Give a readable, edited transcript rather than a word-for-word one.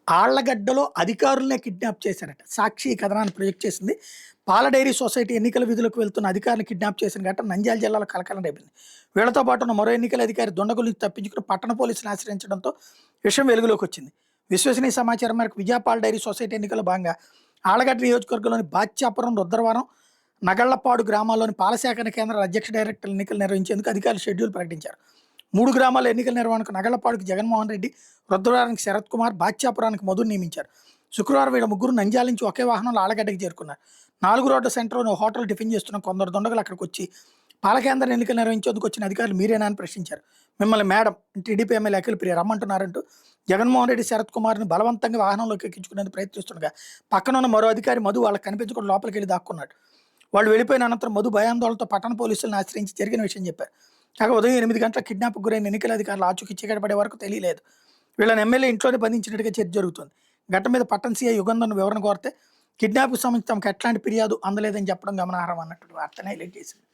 ఆళ్లగడ్డలో అధికారులనే kidnap చేశారట. సాక్షి ఈ కథనాన్ని ప్రొజెక్ట్ చేసింది. పాల డైరీ సొసైటీ ఎన్నికల విధులకు వెళ్తున్న అధికారిని కిడ్నాప్ చేసిన ఘటన నంద్యాల జిల్లాలో కలకలం రేపింది. వీళ్లతో పాటు ఉన్న మరో ఎన్నికల అధికారి దొండగుల నుంచి తప్పించుకుని పట్టణ పోలీసులను ఆశ్రయించడంతో విషయం వెలుగులోకి వచ్చింది. విశ్వసనీయ సమాచారం మేరకు విజయ పాల డైరీ సొసైటీ ఎన్నికల్లో భాగంగా ఆళ్లగడ్డ నియోజకవర్గంలోని బాచ్యాపురం, రుద్రవరం, నగళ్లపాడు గ్రామాల్లోని పాల సేకరణ కేంద్రాల అధ్యక్ష డైరెక్టర్ల ఎన్నికలు నిర్వహించేందుకు అధికారులు షెడ్యూల్ ప్రకటించారు. 3 గ్రామాల ఎన్నికల నిర్వహణకు నగళ్లపాడుకు జగన్మోహన్ రెడ్డి, రుద్రవరానికి శరత్ కుమార్, బాచ్యాపురానికి మధుని నియమించారు. శుక్రవారం వీళ్ళ ముగ్గురు నంద్యాల నుంచి ఒకే వాహనంలో ఆళ్లగడ్డకి చేరుకున్నారు. 4 రోడ్ల సెంటర్లోని ఓ హోటల్ టిఫిన్ చేస్తున్న కొందరు దొండగులు అక్కడికి వచ్చి పాల కేంద్ర ఎన్నికలు నిర్వహించేందుకు వచ్చిన అధికారులు మీరేనా అని ప్రశ్నించారు. మిమ్మల్ని madam, TDP MLA Akhila Priya రమ్మంటున్నారంటూ Jaganmohan Reddy, Sarath కుమార్ని బలవంతంగా వాహనంలోకి ఎక్కించుకునేందుకు ప్రయత్నిస్తుండగా పక్కన ఉన్న మరో అధికారి మధు వాళ్ళకి కనిపించకుండా లోపలికి వెళ్ళి దాక్కున్నాడు. వాళ్ళు వెళ్ళిపోయిన అనంతరం మధు భయాందోళనతో పట్టణ పోలీసులను ఆశ్రయించి జరిగిన విషయం చెప్పారు. కాగా ఉదయం 8 గంటల కిడ్నాప్కు గురైన ఎన్నికల అధికారులు ఆచూకీ చీకటి పడే వరకు తెలియలేదు. వీళ్ళని ఎమ్మెల్యే ఇంట్లోనే బంధించినట్టుగా చర్చ జరుగుతుంది. ఘటన మీద పట్టణ సీఐ యుగంధర్ను వివరణ కోరితే కిడ్నాప్కు సంబంధించి తమకు ఎట్లాంటి ఫిర్యాదు అందలేదని చెప్పడం గమనార్హం అన్నట్టు వార్తను హైలైట్ చేసింది.